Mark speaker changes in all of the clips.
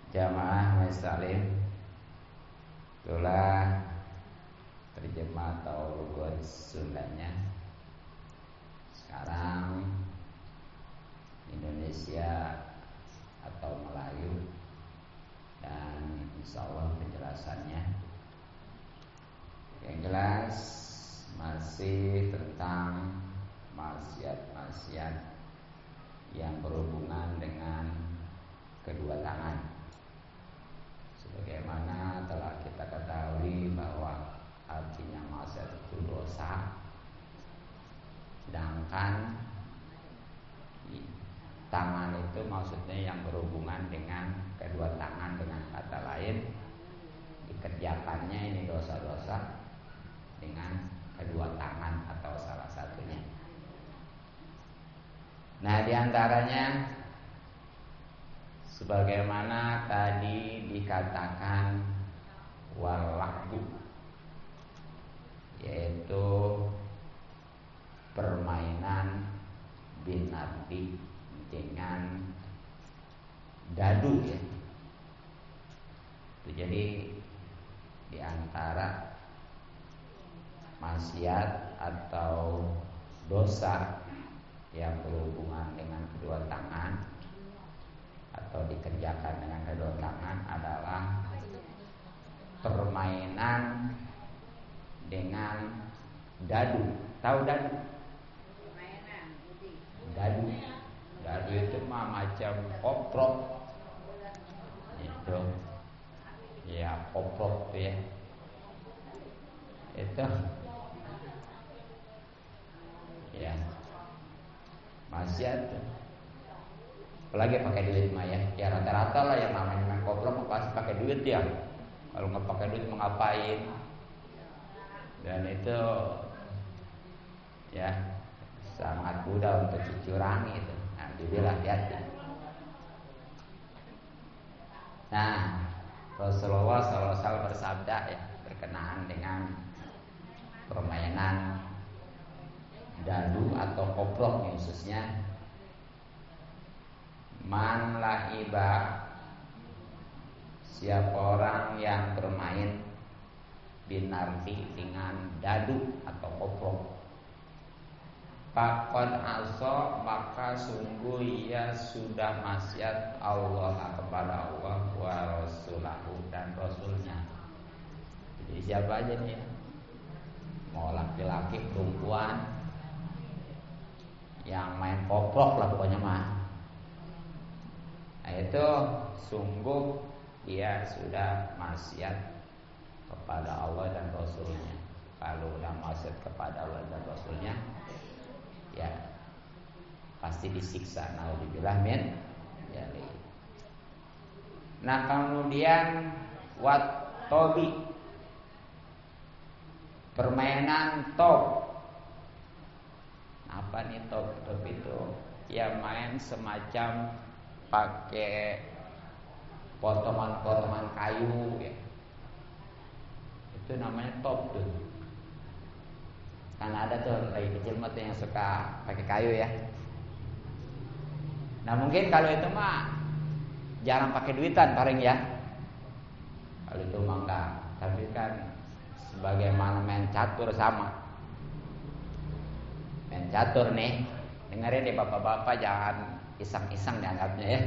Speaker 1: Jamaah Muslim, itulah terjemah atau logat Sundanya. Sekarang Indonesia atau Melayu, dan insya Allah penjelasannya yang jelas masih tentang maksiat-maksiat yang berhubungan dengan kedua tangan. Sebagaimana telah kita ketahui bahwa artinya maksiat itu dosa, sedangkan tangan itu maksudnya yang berhubungan dengan kedua tangan. Dengan kata lain, dikerjakannya ini dosa-dosa dengan kedua tangan atau salah satunya. Nah, diantaranya sebagaimana tadi dikatakan wallahu, yaitu permainan binardi dengan dadu ya. Itu jadi diantara maksiat atau dosa yang berhubungan dengan kedua tangan atau dikerjakan dengan kedua tangan adalah permainan dengan dadu. Tahu dadu? Dadu itu mah macam koprok. Itu ya, koprok tuh ya. Itu ya maksiat tuh. Apalagi pakai duit mah ya. Ya rata-rata lah yang namanya main koprok pasti pakai duit ya. Kalau nggak pakai duit mau ngapain? Dan itu ya sangat mudah untuk dicurangi itu. Nah, dibilang hati-hati. Nah, Rasulullah SAW bersabda ya berkenaan dengan permainan dadu atau koprok khususnya, man la'iba, siapa orang yang bermain binardi dengan dadu atau koprok, faqad asa, maka sungguh ia sudah maksiat Allah kepada Allah wa rasulahu dan rasulnya. Jadi siapa aja nih ya, mau laki-laki perempuan yang main koprok lah pokoknya mah, nah itu sungguh dia sudah maksiat kepada Allah dan Rasulnya. Kalau udah maksiat kepada Allah dan Rasulnya, ya pasti disiksa. Naudzubillah min dzalik. Nah, kemudian wat tobi, permainan top. Apa nih top? Top itu ya main semacam pakai potongan-potongan kayu ya. Itu namanya top tuh. Karena ada tuh lagi kecil mah yang suka pakai kayu ya. Nah, mungkin kalau itu mah jarang pakai duitan paling ya. Kalau itu mah enggak. Tapi kan sebagaimana main catur sama. Main catur nih, dengerin deh bapak-bapak, jangan iseng-iseng dianggapnya ya.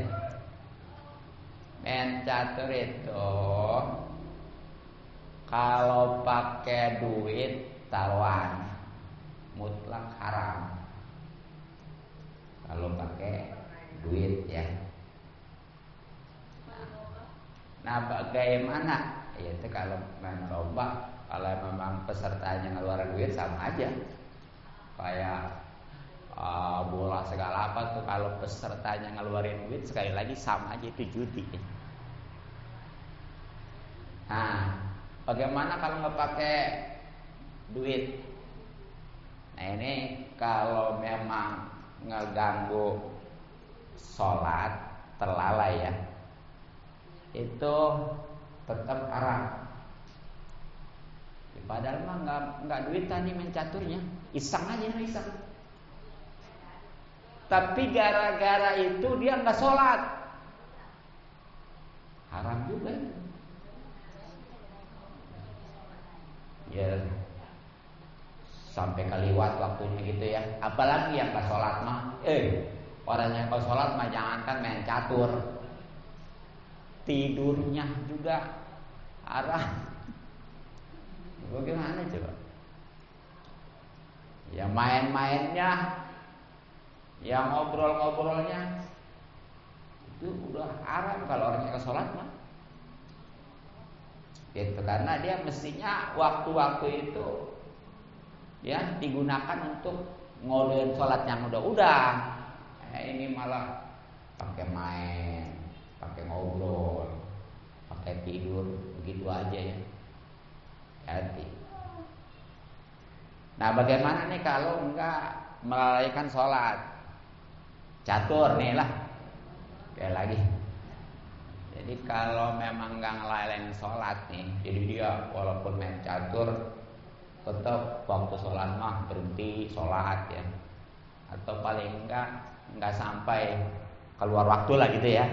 Speaker 1: Main catur itu kalau pakai duit taruhan mutlak haram. Kalau pakai duit ya. Nah, bagaimana? Yaitu kalau main lomba, kalau memang pesertanya ngeluarin duit sama aja. Kayak bola segala apa tuh, kalau pesertanya ngeluarin duit sekali lagi sama aja, itu judi. Nah, bagaimana kalau nggak pakai duit? Nah, ini kalau memang ngeganggu sholat, terlalai ya, itu tetap haram. Padahal mah nggak duitan nih main caturnya, iseng aja iseng. Tapi gara-gara itu dia nggak sholat. haram juga. Ya sampai kaliwat waktunya gitu ya. Apalagi yang gak sholat mah, orang yang gak sholat mah jangankan main catur, tidurnya juga haram. Bagaimana coba? Ya main-mainnya, yang ngobrol-ngobrolnya itu udah haram kalau orang yang gak sholat mah. Gitu, karena dia mestinya waktu-waktu itu ya digunakan untuk ngodein sholat yang udah. Ini malah pakai main, pakai ngobrol, pakai tidur, begitu aja ya. Hati. Nah, bagaimana nih kalau enggak melalaikan sholat? Catur nih lah. Kayak lagi. Jadi kalau memang enggak ngelalaikan sholat nih, jadi dia walaupun main catur tetap waktu sholat mah berhenti sholat ya, atau paling enggak sampai keluar waktu lah gitu ya.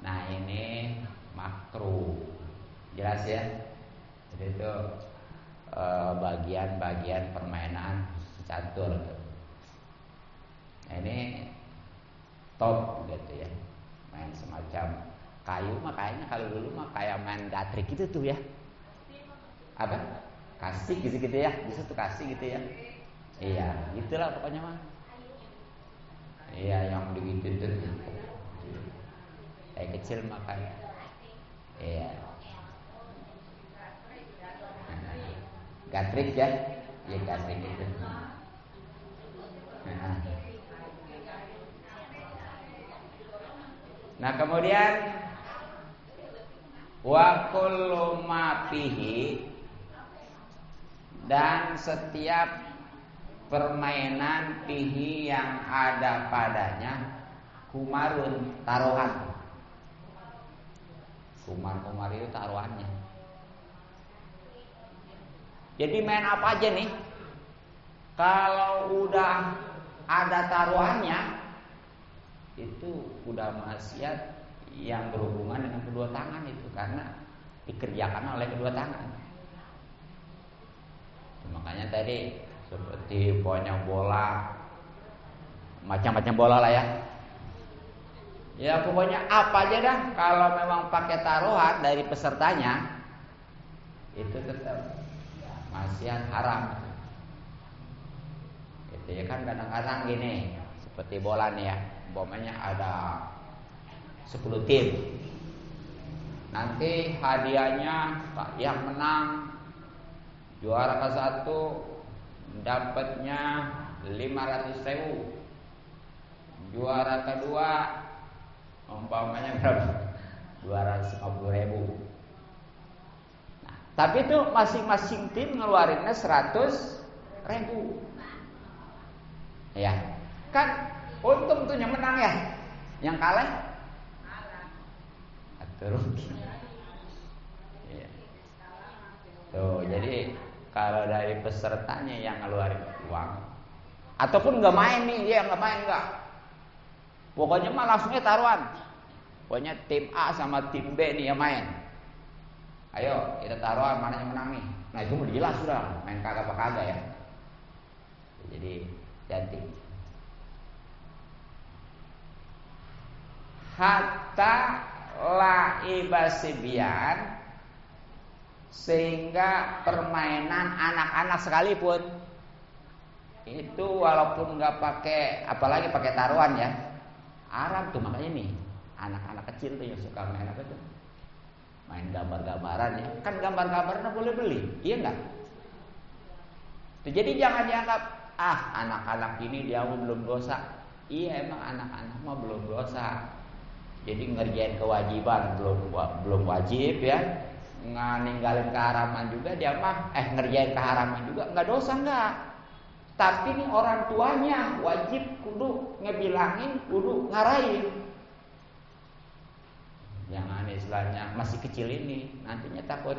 Speaker 1: Nah ini makruh, jelas ya. Jadi itu bagian-bagian permainan catur. Nah, ini top gitu ya, main semacam kayu mah kayaknya kalau dulu mah kayak main gatrik gitu tuh ya. Apa? Kasih gitu-gitu ya, bisa tuh kasih gitu ya. Iya, gitulah pokoknya mah. Iya, yang begitu tuh. Kayak kecil mah kayak. Iya. Gatrik ya, ya gatrik itu. Nah kemudian wa kullu ma fihi, dan setiap permainan fihi yang ada padanya kumarun, taruhan. Kumar itu taruhannya. Jadi main apa aja nih, kalau udah ada taruhannya, itu udah maksiat yang berhubungan dengan kedua tangan itu, karena dikerjakan oleh kedua tangan. Makanya tadi seperti pokoknya bola, macam-macam bola lah ya. Ya pokoknya apa aja dah, kalau memang pakai taruhan dari pesertanya, itu tetap maksiat haram. Itu ya kan kadang-kadang gini, seperti bola nih ya, umpamanya ada 10 tim. Nanti hadiahnya yang menang juara ke-1 dapatnya 500.000. Juara kedua umpamanya berapa? 250.000. Tapi itu masing-masing tim ngeluarinnya 100.000. Ya, kan untung tuh yang menang ya, yang kalah rugi. Ya. Tuh, jadi kalau dari pesertanya yang ngeluarin uang, ataupun nggak main nih, dia nggak main nggak. Pokoknya mah langsungnya taruhan. Pokoknya tim A sama tim B nih yang main. Ayo kita taruhan mana yang menang nih. Nah itu udah jelas sudah, main kagak apa kagak ya. Jadi hati. Hatta laibasibian, sehingga permainan anak-anak sekalipun itu walaupun nggak pakai, apalagi pakai taruhan ya, haram tuh. Makanya nih anak-anak kecil tuh yang suka main apa tuh? Main gambar-gambaran ya, kan gambar-gambarnya boleh beli, iya enggak? Jadi jangan dianggap anak-anak ini dia belum dosa. Iya emang anak-anak mah belum dosa. Jadi ngerjain kewajiban belum wajib ya, ninggalin keharaman juga dia mah ngerjain keharaman juga nggak dosa enggak. Tapi nih orang tuanya wajib kudu ngebilangin, kudu ngarahin. Jangan istilahnya masih kecil ini, nantinya takut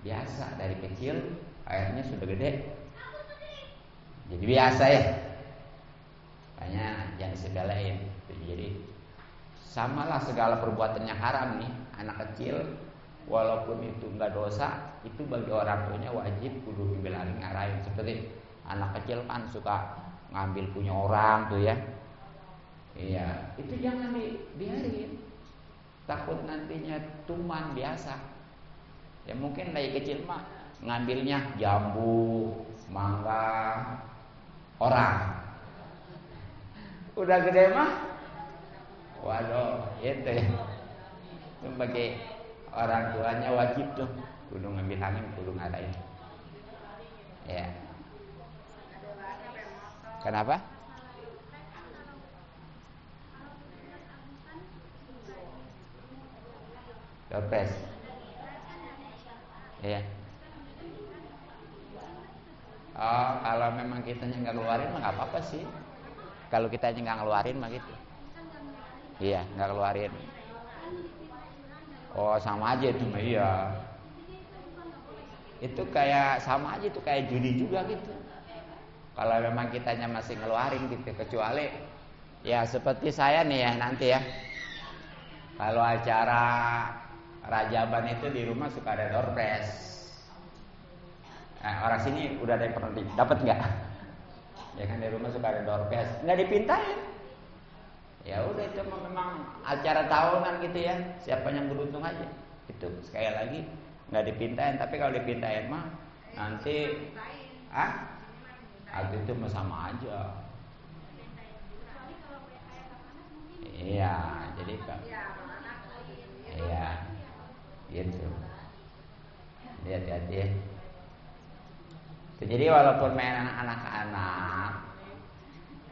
Speaker 1: biasa dari kecil, akhirnya sudah gede jadi biasa ya. Makanya jangan disepelein. Jadi Samalah segala perbuatan yang haram nih, anak kecil walaupun itu enggak dosa, itu bagi orang tuanya wajib kudu dibilangin ngarahin. Seperti anak kecil kan suka ngambil punya orang tuh ya. Iya, itu jangan dibiarin. Takut nantinya tuman biasa. Ya mungkin dari kecil mah ngambilnya jambu, mangga, orang. Udah gede mah, waduh, itu ya. Itu bagi orang tuanya wajib tuh, kudu ngambil angin, kudu ngarahin. Ya. Kenapa? Dompet. Iya. Oh, kalau memang kitanya nggak ngeluarin mah nggak apa-apa sih. Kalau kitanya nggak ngeluarin mah gitu. Iya, nggak keluarin. Oh, sama aja itu mah iya. Itu kayak sama aja itu kayak judi juga gitu. Kalau memang kitanya masih ngeluarin gitu, kecuali ya seperti saya nih ya nanti ya. Kalau acara Rajaban itu di rumah suka ada door prize. Orang sini udah ada yang pernah dapat nggak? Ya kan di rumah suka ada door prize, nggak dipintain. Ya udah itu memang acara tahunan gitu ya. Siapa yang beruntung aja. Itu sekali lagi nggak dipintain, tapi kalau dipintain mah nanti itu mah sama aja. Iya, jadi kan. Iya. Gitu. Lihat-lihat ya. Jadi walaupun mainan anak-anak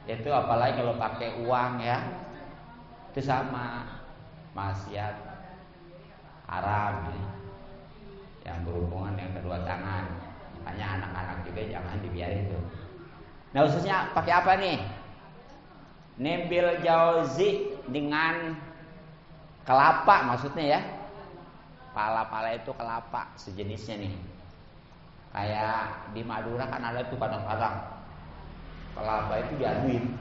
Speaker 1: itu apalagi kalau pakai uang ya, itu sama maksiat haram ya, yang berhubungan dengan kedua tangan. Makanya anak-anak juga jangan dibiarin tuh. Nah khususnya pakai apa nih? Nembil jauzi dengan kelapa maksudnya ya. Pala-pala itu kelapa sejenisnya nih. Kayak di Madura kan ada tuh kadang-kadang kelapa itu diaduin.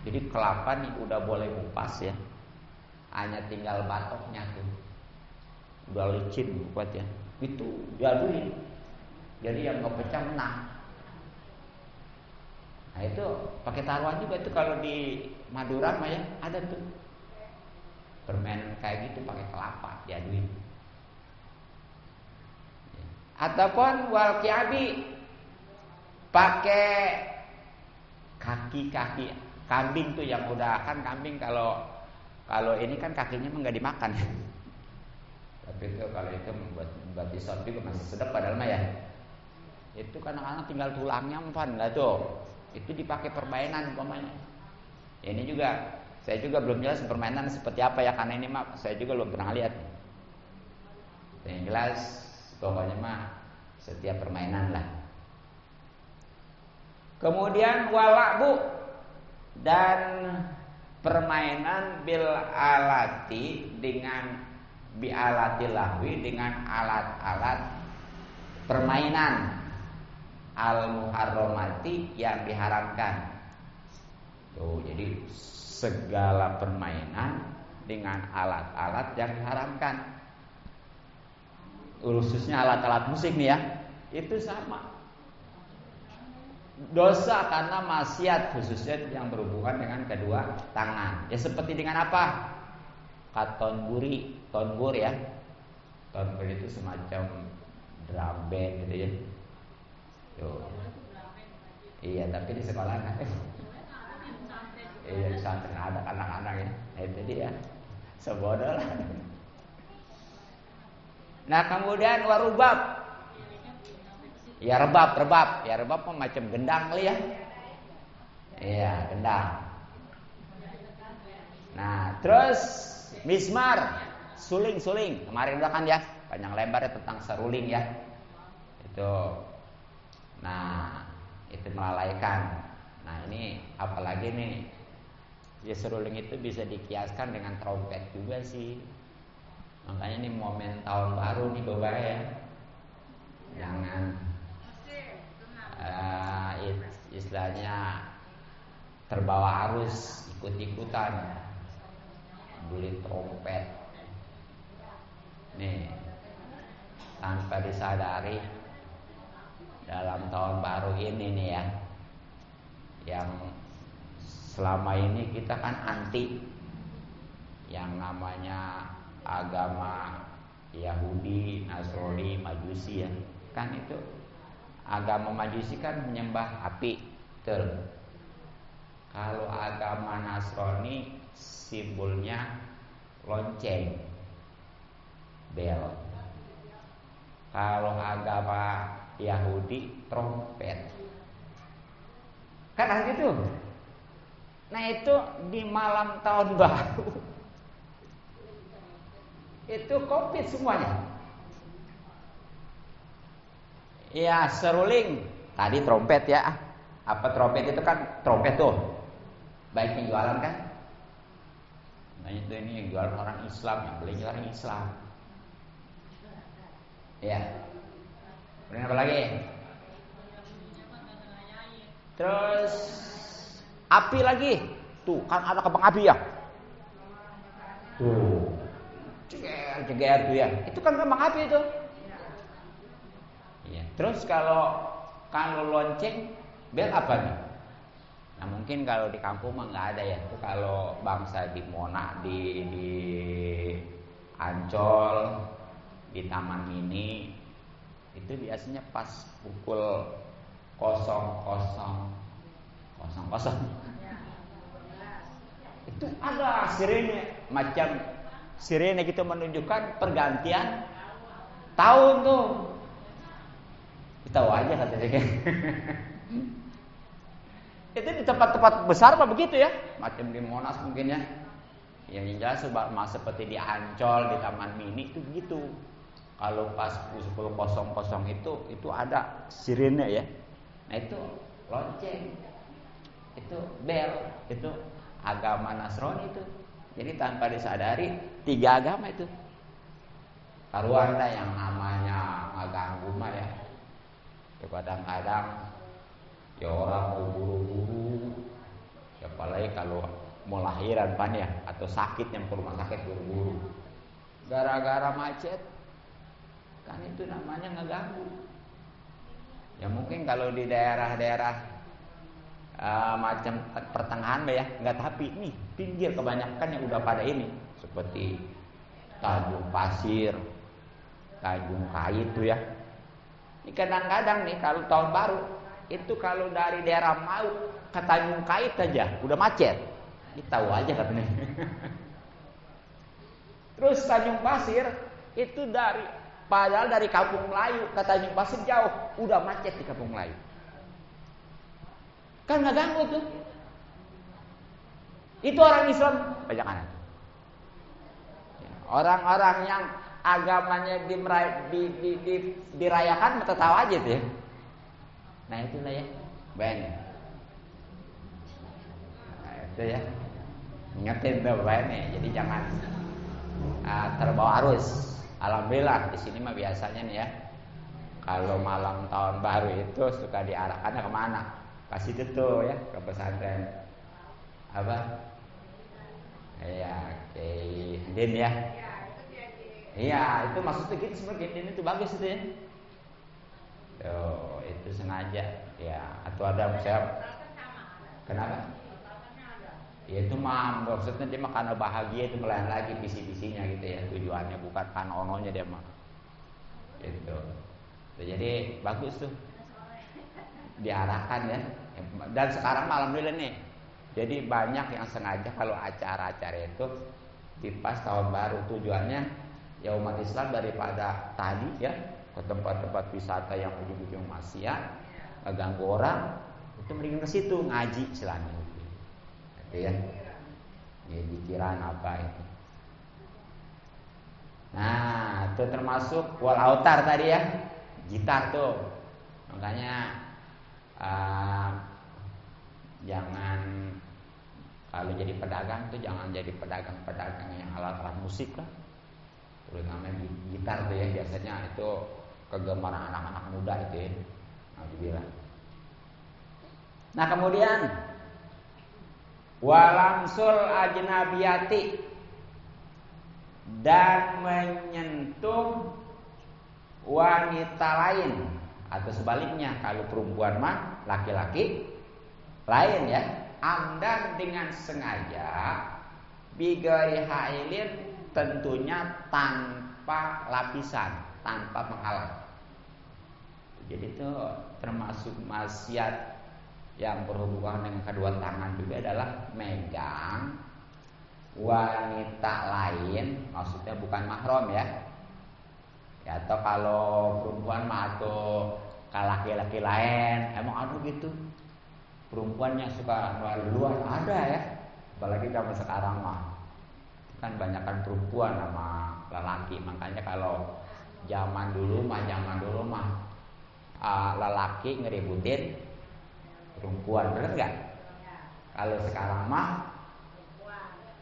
Speaker 1: Jadi kelapa nih udah boleh kupas ya. Hanya tinggal batoknya tuh. Udah licin buat ya. Itu diaduin. Jadi yang nggak pecah menang. Nah itu pakai taruhan juga tuh kalau di Madura mah ya ada tuh. Permainan kayak gitu pakai kelapa diaduin. Ataupun wal kiabi pakai kaki-kaki kambing tuh yang udah kan kambing kalau ini kan kakinya mah nggak dimakan. Tapi itu kalau itu buat disot juga masih sedap padahal mah ya. Itu kadang-kadang tinggal tulangnya empan lah tuh. Itu dipakai permainan umpamanya. Ini juga saya juga belum jelas permainan seperti apa ya, karena ini mah saya juga belum pernah lihat. Yang jelas pokoknya mah setiap permainan lah. Kemudian walabu dan permainan bil alati dengan bi alati lahwi dengan alat-alat permainan al muharramati yang diharamkan. Tuh, jadi segala permainan dengan alat-alat yang diharamkan. Khususnya alat-alat musik nih ya, itu sama. Dosa karena maksiat khususnya yang berhubungan dengan kedua tangan. Ya seperti dengan apa? Katonburi, tonbur ya. Tonbur itu semacam drum band gitu ya. Tuh. Iya, tapi di sekolah kan. Iya, di pesantren ada anak-anak ya. Nah, itu dia. Sebodoh lah. Nah, kemudian warubab. Ya rebab. Ya rebab mah macam gendang kali ya. Iya, gendang. Nah, terus mismar, suling. Kemarin udah kan ya, panjang lebar ya tentang seruling ya. Itu. Nah, itu melalaikan. Nah, ini apalagi nih? Ya seruling itu bisa dikiaskan dengan trompet juga sih. Makanya ini momen tahun baru nih Bapak ya. Jangan istilahnya terbawa arus ikut-ikutan. beli trompet. Nih, tanpa disadari dalam tahun baru ini nih ya, yang selama ini kita kan anti yang namanya agama Yahudi, Nasrani, Majusi ya. Kan itu agama Majusi kan menyembah api, betul. Kalau agama Nasrani simbolnya lonceng, bel. Kalau agama Yahudi trompet. Kan gitu. Nah itu di malam tahun baru itu komplit semuanya. Ya seruling tadi trompet ya. Apa trompet itu kan trompet tuh baik yang jualan kan. Nah itu ini yang jualan orang Islam, yang beli orang Islam. Ya. Kemudian apa lagi? Terus api lagi. Tuh kan ada kembang api ya. Tuh. Ceger tuh ya. Itu kan kembang api itu. Ya. Terus kalau lonceng bel apa nih? Nah mungkin kalau di kampung mah nggak ada ya. Itu kalau bangsa di Monas, di Ancol, di Taman Mini itu biasanya pas pukul 00.00 itu ada sirene, macam sirene gitu menunjukkan pergantian tahun tuh. Tahu aja katanya. Itu di tempat-tempat besar apa begitu ya? Macam di Monas mungkin ya. Yang jelas seperti di Ancol, di Taman Mini itu begitu. Kalau pas 10.00 itu ada sirene ya. Nah itu lonceng. Itu bel, itu agama Nasrani itu. Jadi tanpa disadari 3 agama itu. Karuan dah yang namanya ngaganggu mah ya. Ya kadang-kadang ya orang mau buru-buru. Ya apalagi kalau mau lahiran pan ya atau sakit yang ke rumah sakit buru-buru. Gara-gara macet kan itu namanya ngeganggu. Ya mungkin kalau di daerah-daerah macam pertengahan ya nggak, tapi nih pinggir kebanyakan yang udah pada ini seperti Tanjung Pasir, Tanjung Kait tuh ya. Ini kadang-kadang nih kalau tahun baru itu kalau dari daerah Mau ke Tanjung Kait aja udah macet. Ini tahu aja katanya. Terus Tanjung Pasir itu padahal dari Kampung Melayu ke Tanjung Pasir jauh, udah macet di Kampung Melayu. Kan nggak ganggu tuh. Itu orang Islam banyak anak. Orang-orang yang agamanya dirayakan tertawa aja tuh ya. Nah itulah ya, bayangin. Nah, itu ya, ingetin tuh bayangin. Jadi jangan terbawa arus. Alhamdulillah di sini mah biasanya nih ya, kalau malam tahun baru itu suka diarahkan kemana? Kasih itu tuh ya ke pesantren apa? Ya, Din ya. Iya, itu maksudnya gitu sebenarnya Din itu bagus itu ya. Tuh, itu sengaja ya. Atau ada misalnya kenapa? Ya itu mah maksudnya dia mah karena bahagia itu melayan lagi visi-visinya gitu ya. Tujuannya bukan karena ononya dia mah. Gitu. Jadi bagus tuh. Diarahkan ya. Dan sekarang alhamdulillah nih. Jadi banyak yang sengaja kalau acara-acara itu di pas tahun baru tujuannya ya umat Islam daripada tadi ya ke tempat-tempat wisata yang ujung-ujung maksiat, ngeganggu orang, itu mending ke situ ngaji istilahnya. Itu ya. Ya pikiran apa itu. Nah, itu termasuk wal autar tadi ya. Gitar tuh. Makanya jangan kalau jadi pedagang tuh jangan jadi pedagang yang alat-alat musik lah. Terutama gitar tuh ya, biasanya itu kegemaran anak-anak muda itu ya. Alhamdulillah. Nah kemudian walamsul ajnabiyati, dan menyentuh wanita lain, atau sebaliknya kalau perempuan mah laki-laki lain ya, amdan dengan sengaja, bigari hailin tentunya tanpa lapisan, tanpa menghalang. Jadi itu termasuk maksiat yang berhubungan dengan kedua tangan juga adalah megang wanita lain, maksudnya bukan mahram ya. Ya, atau kalau perempuan mah atau laki-laki lain, emang ada gitu. Perempuan yang suka luar ada ya. Apalagi zaman sekarang mah kan banyakkan perempuan sama lelaki. Makanya kalau zaman dulu mah lelaki ngeributin perempuan, bener nggak? Kalau sekarang mah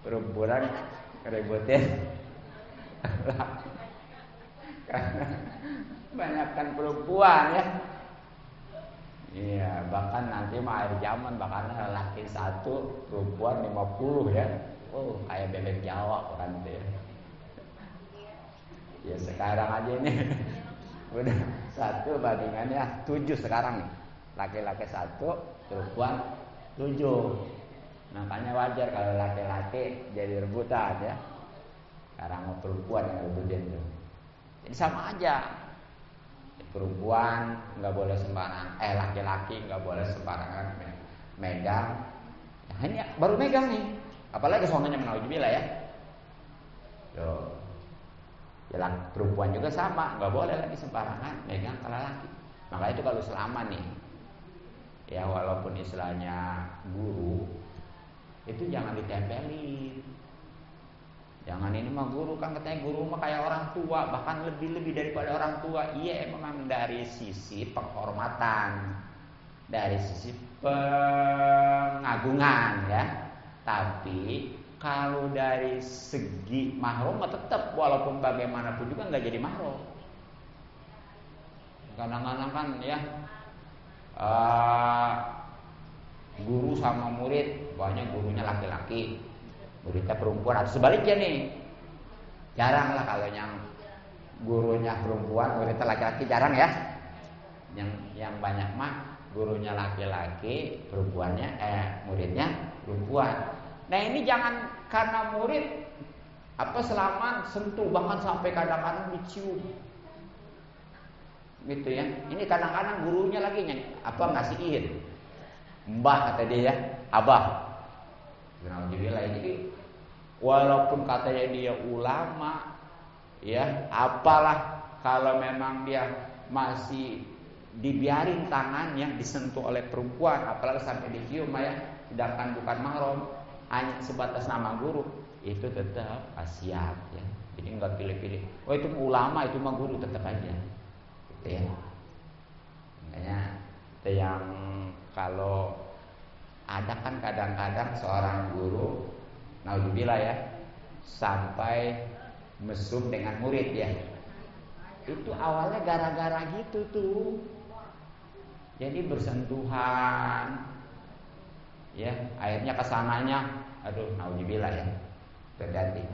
Speaker 1: perempuan ngeributin karena banyakkan perempuan ya. Iya, bahkan nanti mah akhir zaman bahkan lelaki 1, perempuan 50 ya. Oh, kayak bebek Jawa orang itu ya. Ya sekarang aja ini udah 1 bandingannya 7 sekarang nih. Laki-laki 1, perempuan 7. Makanya wajar kalau laki-laki jadi rebutan ya. Sekarang mau perempuan yang rebutin tuh. Jadi sama aja. Perempuan nggak boleh sembarangan, laki-laki nggak boleh sembarangan megang. Nah, ini baru megang nih, apalagi suaminya menauzubillah ya. Tuh, jalan perempuan juga sama, nggak boleh lagi sembarangan megang kalau laki. Makanya itu kalau selama nih, ya walaupun istilahnya guru, itu jangan ditempelin. Jangan ini mah guru, kan katanya guru mah kayak orang tua, bahkan lebih daripada orang tua. Iya, memang dari sisi penghormatan, dari sisi pengagungan ya. Tapi kalau dari segi mahram mah tetap walaupun bagaimanapun juga nggak jadi mahram. Kadang-kadang kan ya guru sama murid, banyak gurunya laki-laki, muridnya perempuan, atau sebaliknya nih. Jarang lah kalau yang gurunya perempuan, muridnya laki-laki, jarang ya. Yang banyak mah gurunya laki-laki, perempuannya muridnya perempuan. Nah ini jangan karena murid selama sentuh, bahkan sampai kadang-kadang dicium. Gitu ya. Ini kadang-kadang gurunya lagi ngasih izin. Mbah kata dia ya, abah. Alhamdulillah. Jadi walaupun katanya dia ulama, ya apalah, kalau memang dia masih dibiarin tangannya disentuh oleh perempuan, apalagi sampai dicium ya, sedangkan bukan mahram, hanya sebatas nama guru, itu tetap maksiat ya. Jadi nggak pilih-pilih. Oh itu ulama, itu mah guru, tetap aja. Gitu ya. Makanya itu yang kalau ada kan kadang-kadang seorang guru, naudzubillah ya, sampai mesum dengan murid ya. Itu awalnya gara-gara gitu tuh. Jadi bersentuhan, ya, akhirnya kesananya, aduh, naudzubillah ya, terjadi.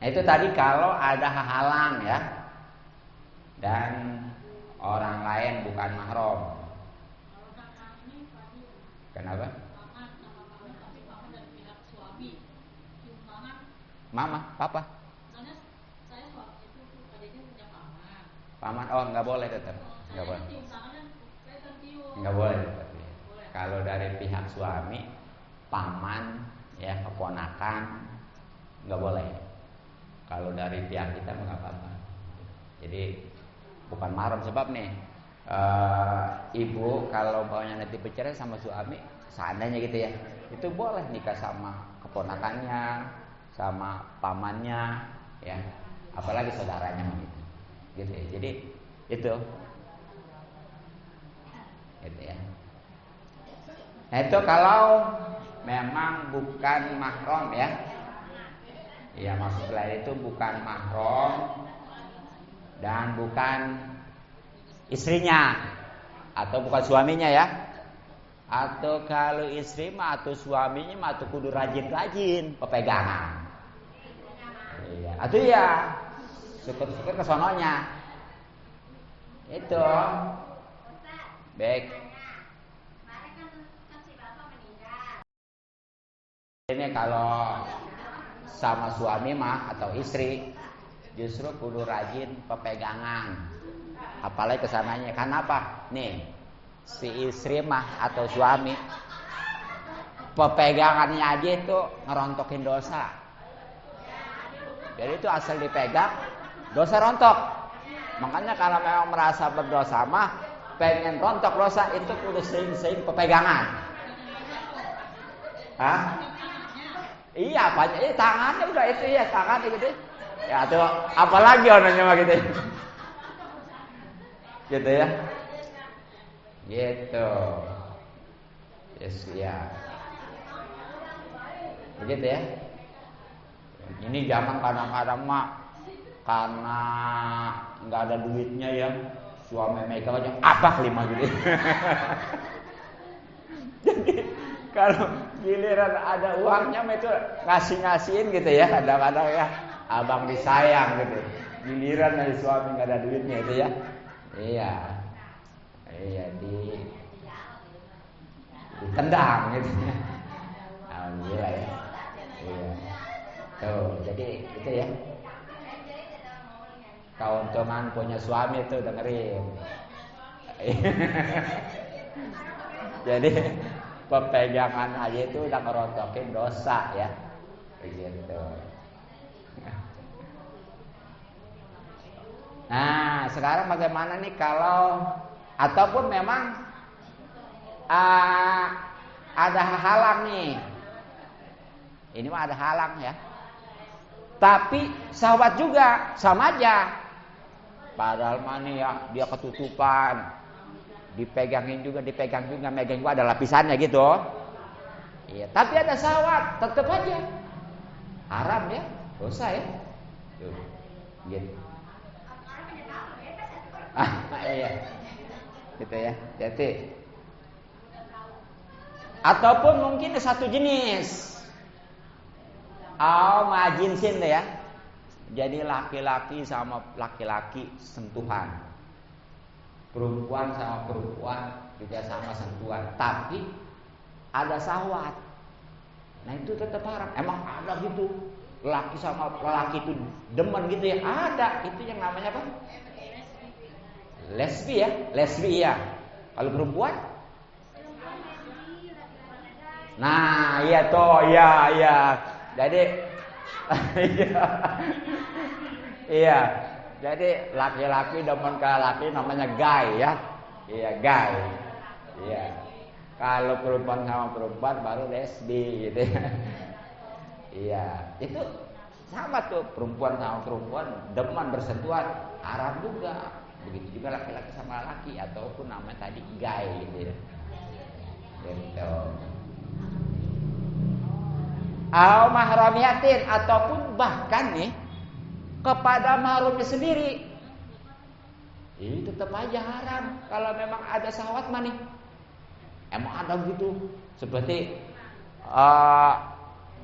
Speaker 1: Nah itu tadi kalau ada halang ya, dan orang lain bukan mahram. Kenapa? Mama, papa. Paman, oh nggak boleh tetap, nggak boleh. Nggak boleh tetap. Ya. Kalau dari pihak suami, paman, ya keponakan, nggak boleh. Kalau dari pihak kita nggak apa-apa. Jadi bukan mahram, sebab nih. Ibu kalau maunya nanti bercerai sama suami, seandainya gitu ya, itu boleh nikah sama keponakannya, sama pamannya, ya, apalagi saudaranya gitu ya. Jadi itu ya. Nah itu kalau memang bukan mahram ya, ya maksudnya itu bukan mahram dan bukan istrinya atau bukan suaminya ya. Atau kalau istri mah atau suaminya mah atau kudu rajin-rajin pepegangan. Atau ya syukur-syukur ke sononya. Itu. Baik. Ini kalau sama suami mah atau istri justru kudu rajin pepegangan. Apalagi kesananya. Kenapa? Nih, si istri mah atau suami pepegangannya aja itu ngerontokin dosa. Jadi itu asal dipegang dosa rontok. Makanya kalau memang merasa berdosa mah pengen rontok dosa itu kudu sering-sering pepegangan. Hah? Iya, banyak. Tangannya udah itu ya, tangan gitu. Ya tuh, apalagi orangnya mah gitu. Gitu ya. Gitu. Yes, ya. Begitu ya. Ini zaman kadang-kadang mah karena nggak ada duitnya ya, suami megang aja abah 5 gitu. Jadi kalau giliran ada uangnya itu ngasih-ngasihin gitu ya, kadang-kadang ya abang disayang gitu. Giliran dari suami nggak ada duitnya itu ya, iya ditendang gitu. Alhamdulillah ya. Iya. Tuh, jadi itu ya. Keuntungan punya suami itu dengerin. Jadi pepegangan aja itu udah ngerontokin dosa ya, begitu. Nah, sekarang bagaimana nih kalau ataupun memang ada halang nih. Ini mah ada halang ya. Tapi sahabat juga sama aja. Padahal mana ya dia ketutupan. Dipegang juga, megang gua ada lapisannya gitu. Iya, tapi ada syahwat, tetap aja haram ya, dosa ya. Tuh, gitu. Iya, gitu ya. Jadi, ataupun mungkin satu jenis, majinsin deh ya. Jadi laki-laki sama laki-laki sentuhan. Perempuan sama perempuan juga sama sentuhan, tapi ada syahwat. Nah itu tetap haram. Emang ada gitu, laki sama laki itu demen gitu ya? Ada, itu yang namanya apa? Lesbi ya. Kalau perempuan? Nah iya toh, iya. Jadi iya. Jadi laki-laki demen ke laki namanya gay ya. Iya, gay. Iya. Kalau perempuan sama perempuan baru lesbi gitu ya. Iya, itu sama tuh, perempuan sama perempuan demen bersentuhan, haram juga. Begitu juga laki-laki sama laki ataupun namanya tadi gay gitu ya. Gitu. Mahramiyatin ataupun bahkan nih kepada mahramnya sendiri, ini tetap aja haram kalau memang ada syahwat mah nih. Emang ada gitu, seperti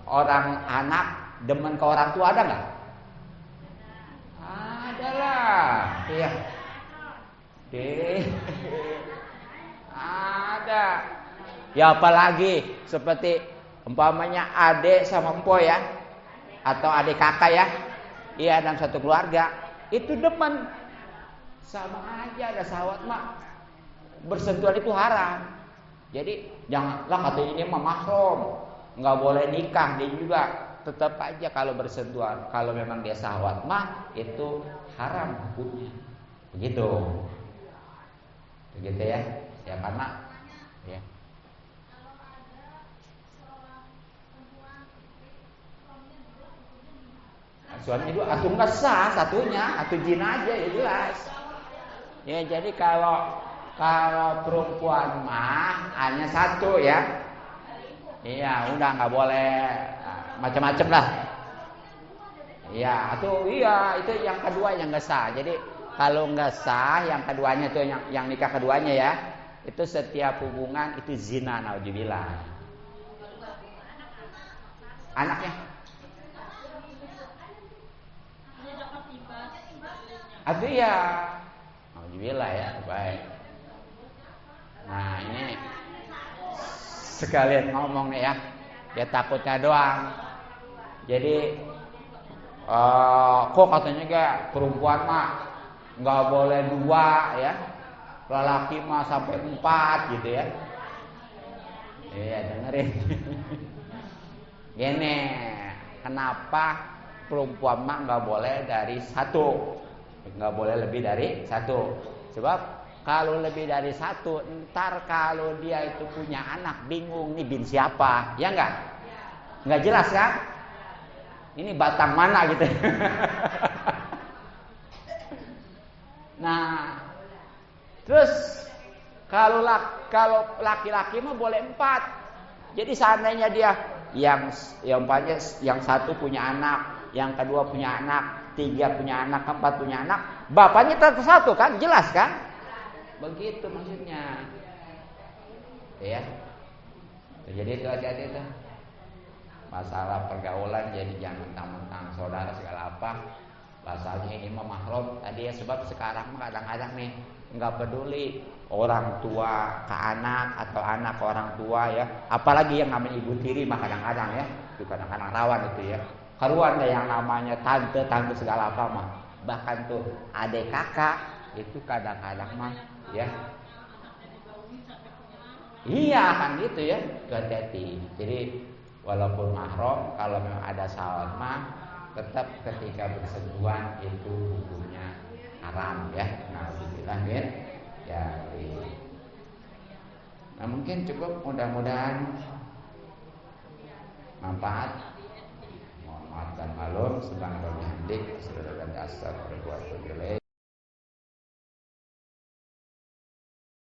Speaker 1: orang anak demen ke orang tua, ada nggak? Ada lah, iya. Ada. Ya apalagi seperti umpamanya adik sama empoy ya, atau adik kakak ya. Iya, dalam satu keluarga itu demen, sama aja ada syahwat mah, bersentuhan itu haram. Jadi janganlah kata ini mah mahram, nggak boleh nikah. Dia juga tetap aja kalau bersentuhan, kalau memang dia syahwat mah itu haram hukumnya. Begitu ya, ya karena ya. Suami itu atau enggak sah satunya, atau zina aja ya jelas. Ya jadi kalau perempuan mah hanya satu ya. Iya, udah nggak boleh macam-macam lah. Iya, atau iya itu yang kedua yang nggak sah. Jadi kalau nggak sah yang keduanya itu yang nikah keduanya ya, itu setiap hubungan itu zina, naudzubillah. Anaknya Iya. Alhamdulillah ya, baik. Nah ini sekalian ngomong nih ya, dia takutnya doang. Jadi kok katanya kayak perempuan mah nggak boleh 2 ya, lelaki mah sampai 4 gitu ya. Iya dengerin. Gini, kenapa perempuan mah nggak boleh dari 1, nggak boleh lebih dari 1? Sebab kalau lebih dari 1, ntar kalau dia itu punya anak bingung nih bin siapa, ya nggak? Nggak jelas kan? Ini batang mana gitu. Nah, terus kalau laki-laki mah boleh 4. Jadi seandainya dia yang 1 punya anak, yang kedua punya anak, 3 punya anak, 4 punya anak, bapaknya tetap 1 kan? Jelas kan? Begitu maksudnya. Ya. Jadi itu hati-hati itu. Masalah pergaulan jadi jangan mentang-mentang saudara segala apa. Bahasanya ini mah mahram tadi ya, sebab sekarang kadang-kadang nih nggak peduli orang tua ke anak atau anak ke orang tua ya, apalagi yang namanya ibu tiri mah kadang-kadang ya, itu kadang-kadang rawan itu ya. Karuan deh yang namanya tante segala apa mah, bahkan tuh adik kakak itu kadang-kadang mah ya. Iya kan gitu ya, hati-hati. Jadi walaupun mahram kalau memang ada syahwat mah tetap ketika bersentuhan itu hukumnya haram ya. Nah, bismillah ya. Nah, mungkin cukup, mudah-mudahan manfaat. Mohon maaf dan maklum, sedang berhenti, sudah dan astagfirullah.